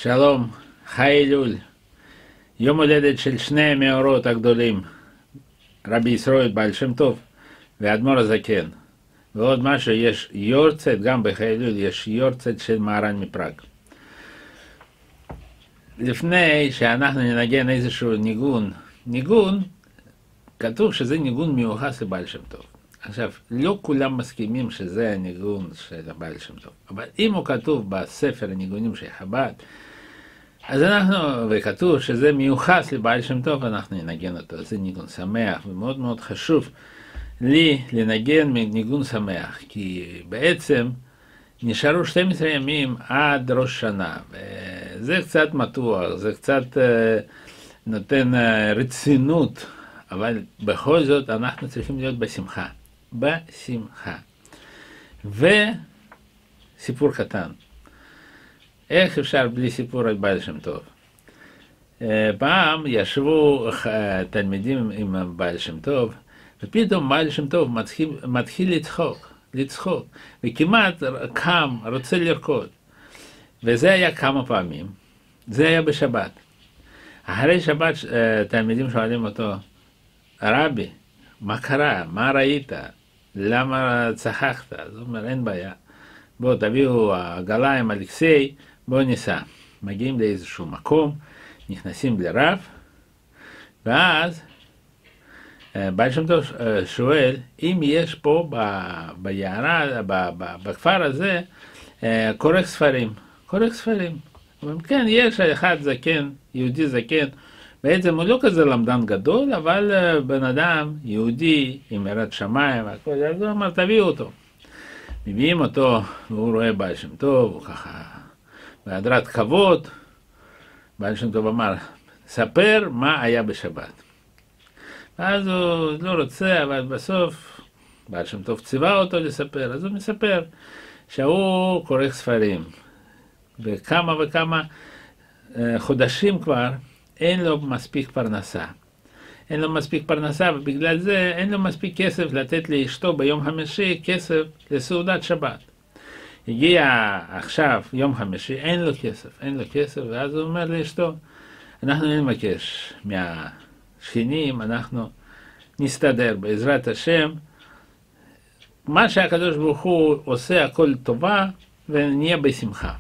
שלום, חי אלול, יום הולדת של שני המאורות הגדולים, רבי ישראל בעל שם טוב ואדמו"ר הזקן. ועוד משהו, יש יורצת, גם בחי אלול יש יורצת של מהר"ן מפראג. לפני שאנחנו ננגן איזשהו ניגון, כתוב שזה ניגון מיוחס לבעל שם טוב. עכשיו, לא כולם מסכימים שזה הניגון של הבעל שם טוב, אבל אם הוא כתוב בספר הניגונים של חב"ד, אז וכתוב שזה מיוחס לבעל שם טוב, אנחנו ננגן אותו. זה ניגון שמח, ומאוד מאוד חשוב לי לנגן ניגון שמח, כי בעצם נשארו 12 ימים עד ראש שנה, וזה קצת מתוח, זה קצת נותן רצינות, אבל בכל זאת אנחנו צריכים להיות בשמחה. בשמחה. וסיפור קטן. איך אפשר בלי סיפור על בעל שם טוב? פעם ישבו תלמידים עם בעל שם טוב, ופתאום בעל שם טוב מתחיל לצחוק, וכמעט קם, רוצה לרקוד. וזה היה כמה פעמים. זה היה בשבת. אחרי שבת תלמידים שואלים אותו, הרבי, מה קרה? מה ראית? למה צחקת? אז הוא אומר, אין בעיה. בואו תביאו עגלה עם אלכסי, בואו ניסע. מגיעים לאיזשהו מקום, נכנסים לרב, ואז בעל שם טוב שואל, אם יש פה ביערה, בכפר הזה, קורא ספרים. קורא ספרים. הוא אומר, כן, יש אחד זקן, יהודי זקן, בעצם הוא לא כזה למדן גדול, אבל בן אדם יהודי עם יראת שמיים, והכל, אז הוא אמר, תביאו אותו. מביאים אותו, והוא רואה בעל שם טוב, הוא ככה, בהדרת כבוד, בעל שם טוב אמר, ספר מה היה בשבת. ואז הוא לא רוצה, אבל בסוף, בעל שם טוב ציווה אותו לספר, אז הוא מספר שהוא קורא ספרים, וכמה וכמה חודשים כבר, אין לו מספיק פרנסה. אין לו מספיק פרנסה, ובגלל זה אין לו מספיק כסף לתת לאשתו ביום חמישי כסף לסעודת שבת. הגיע עכשיו יום חמישי, אין לו כסף, ואז הוא אומר לאשתו, אנחנו נבקש מהשכנים, אנחנו נסתדר בעזרת השם, מה שהקדוש ברוך הוא עושה הכל טובה, ונהיה בשמחה.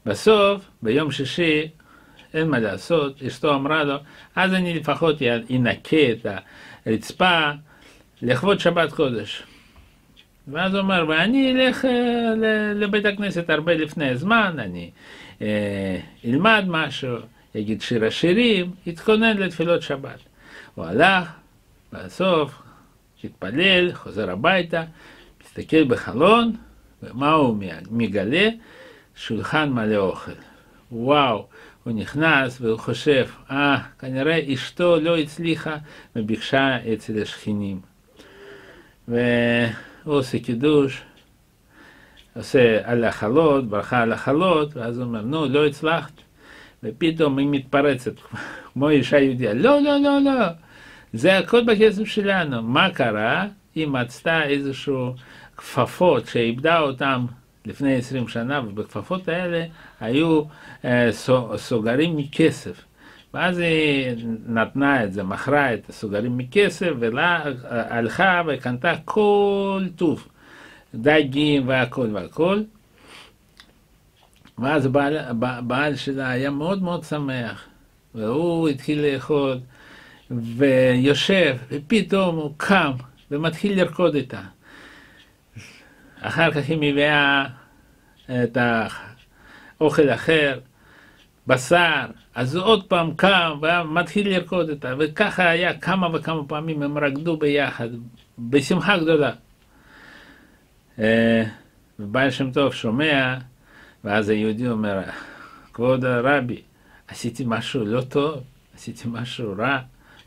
בסוף, ביום שישי, אין מה לעשות, אשתו אמרה לו, אז אני לפחות אנקה את הרצפה לכבוד שבת קודש. ואז הוא אומר, ואני אלך לבית הכנסת הרבה לפני הזמן, אני אלמד משהו, יגיד שיר השירים, יתכונן לתפילות שבת. הוא הלך, בסוף, התפלל, חוזר הביתה, מסתכל בחלון, ומה הוא מגלה? שולחן מלא אוכל. וואו, הוא נכנס והוא חושב, כנראה אשתו לא הצליחה וביקשה אצל השכנים. והוא עושה קידוש, עושה על החלות, ברכה על החלות, ואז הוא אומר, נו, לא הצלחת. ופתאום היא מתפרצת, כמו אישה יהודיה, לא, זה הכל בכסף שלנו. מה קרה? היא מצאה איזשהו כפפות שאיבדה אותם לפני 20 שנה, ובכפפות האלה היו סוגרים מכסף. ואז היא נתנה את זה, מכרה את הסוגרים מכסף, והלכה וקנתה כל טוב, דגים והכל. ואז בעל שלה היה מאוד מאוד שמח, והוא התחיל לאכול, ויושב, ופתאום הוא קם, ומתחיל לרקוד איתה. אחר כך היא מביאה את האוכל אחר, בשר, אז הוא עוד פעם קם ומתחיל לרקוד איתה, וככה היה כמה וכמה פעמים הם רקדו ביחד, בשמחה גדולה. ובעל שם טוב שומע, ואז היהודי אומר, כבוד הרבי, עשיתי משהו לא טוב, עשיתי משהו רע.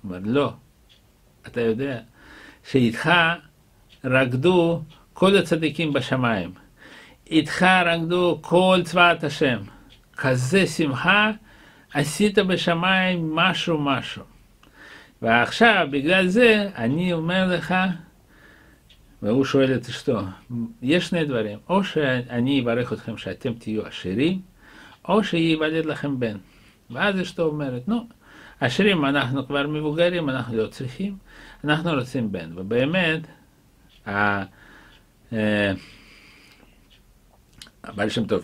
הוא אומר, לא, אתה יודע, שאיתך רקדו כל הצדיקים בשמיים, איתך רקדו כל צבאת השם, כזה שמחה עשית בשמיים משהו. ועכשיו בגלל זה אני אומר לך, והוא שואל את אשתו, יש שני דברים, או שאני אברך אתכם שאתם תהיו עשירים, או שייוולד לכם בן. ואז אשתו אומרת, נו, אשרים, אנחנו כבר מבוגרים, אנחנו לא צריכים, אנחנו רוצים בן. ובאמת, הבעל שם טוב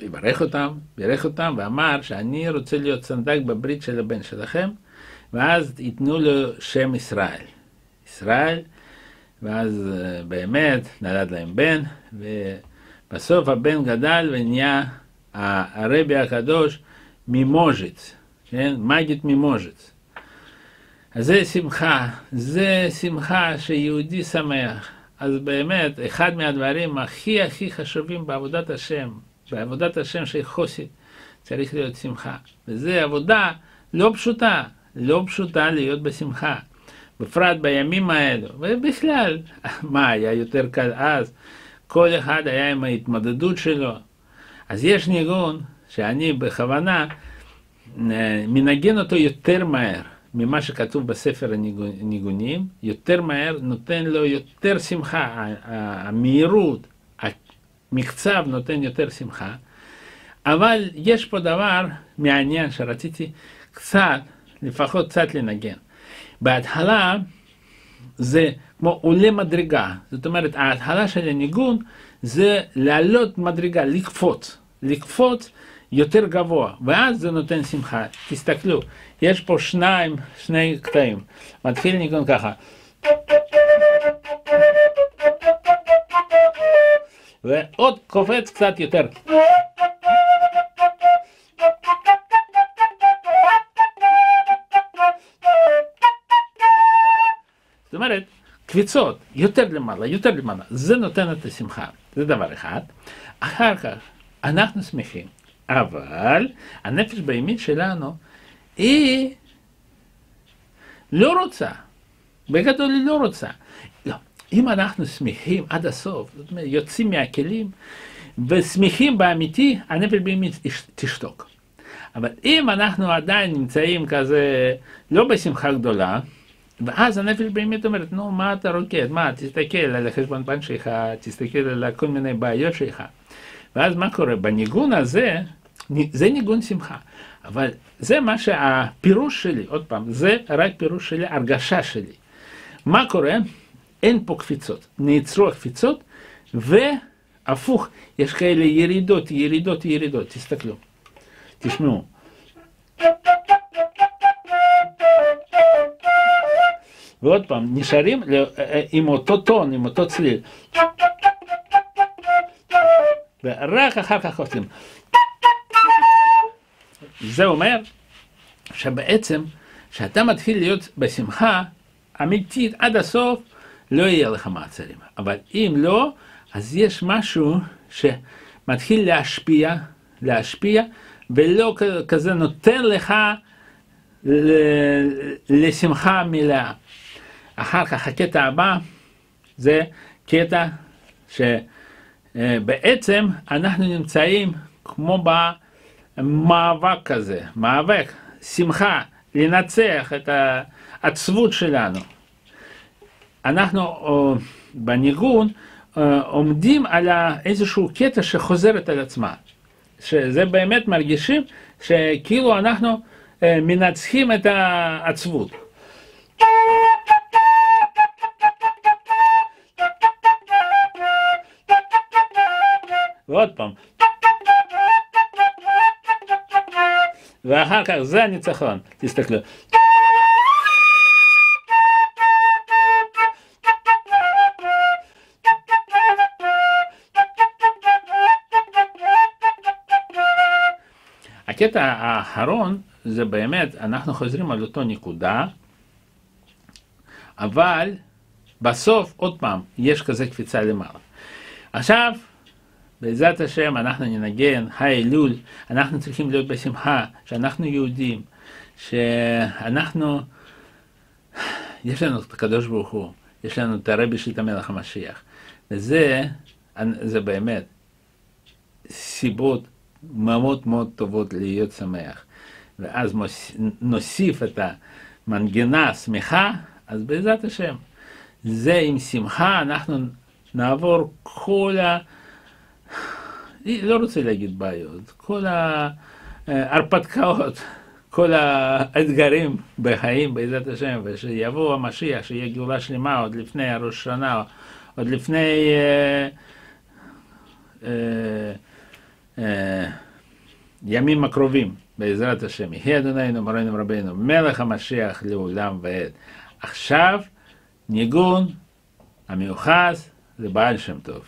בירך אותם ואמר שאני רוצה להיות סנדק בברית של הבן שלכם, ואז ייתנו לו שם ישראל. ישראל, ואז באמת נולד להם בן, ובסוף הבן גדל ונהיה הרבי הקדוש ממוז'יץ, כן? מגיד ממוז'יץ. אז זה שמחה שיהודי שמח. אז באמת, אחד מהדברים הכי חשובים בעבודת השם של חוסית, צריך להיות שמחה. וזו עבודה לא פשוטה להיות בשמחה. בפרט בימים האלו, ובכלל, מה היה יותר קל אז? כל אחד היה עם ההתמודדות שלו. אז יש ניגון שאני בכוונה מנגן אותו יותר מהר ממה שכתוב בספר הניגונים, יותר מהר, נותן לו יותר שמחה, המהירות, המקצב נותן יותר שמחה, אבל יש פה דבר מעניין שרציתי לפחות קצת לנגן. בהתחלה זה כמו עולה מדרגה, זאת אומרת ההתחלה של הניגון זה לעלות מדרגה, לקפוץ יותר גבוה, ואז זה נותן שמחה. תסתכלו, יש פה שני קטעים. מתחיל ניגון ככה. ועוד קופץ קצת יותר. זאת אומרת, קפיצות, יותר למעלה. זה נותן את השמחה. זה דבר אחד. אחר כך, אנחנו שמחים. אבל הנפש בהמית שלנו היא לא רוצה, בגדול היא לא רוצה. לא, אם אנחנו שמחים עד הסוף, זאת אומרת, יוצאים מהכלים ושמחים באמיתי, הנפש בהמית תשתוק. אבל אם אנחנו עדיין נמצאים כזה לא בשמחה גדולה, ואז הנפש בהמית אומרת, נו, מה אתה רוקד? מה, תסתכל על החשבון שלך, תסתכל על כל מיני בעיות שלך. ואז מה קורה? בניגון הזה, זה ניגון שמחה. אבל זה מה שהפירוש שלי, עוד פעם, זה רק פירוש שלי, הרגשה שלי. מה קורה? אין פה קפיצות. נעצרו הקפיצות, והפוך, יש כאלה ירידות. תסתכלו. תשמעו. ועוד פעם, נשארים עם אותו טון, עם אותו צליל. ורק אחר כך עושים. זה אומר שבעצם, כשאתה מתחיל להיות בשמחה אמיתית עד הסוף, לא יהיה לך מעצרים. אבל אם לא, אז יש משהו שמתחיל להשפיע, ולא כזה נותן לך לשמחה מלאה. אחר כך הקטע הבא, זה קטע שבעצם אנחנו נמצאים כמו במאבק כזה, שמחה, לנצח את העצבות שלנו. אנחנו בניגון עומדים על איזשהו קטע שחוזרת על עצמה. שזה באמת מרגישים שכאילו אנחנו מנצחים את העצבות. ועוד פעם. ואחר כך זה הניצחון. תסתכלו. הקטע האחרון זה באמת, אנחנו חוזרים על אותו נקודה, אבל בסוף עוד פעם יש כזה קפיצה למעלה. עכשיו, בעזרת השם אנחנו ננגן, האלול, אנחנו צריכים להיות בשמחה, שאנחנו יהודים, שאנחנו, יש לנו את הקדוש ברוך הוא, יש לנו את הרבי של המלך המשיח, וזה באמת סיבות מאוד מאוד טובות להיות שמח. ואז נוסיף את המנגנה שמחה, אז בעזרת השם, זה עם שמחה אנחנו נעבור כל לא רוצה להגיד בעיות, כל הרפתקאות, כל האתגרים בחיים בעזרת השם, ושיבוא המשיח, שיהיה גאולה שלמה עוד לפני הראש שנה, עוד לפני ימים הקרובים, בעזרת השם. יהיה אדוננו מורנו רבנו, מלך המשיח לעולם ועד. עכשיו ניגון המיוחס לבעל שם טוב.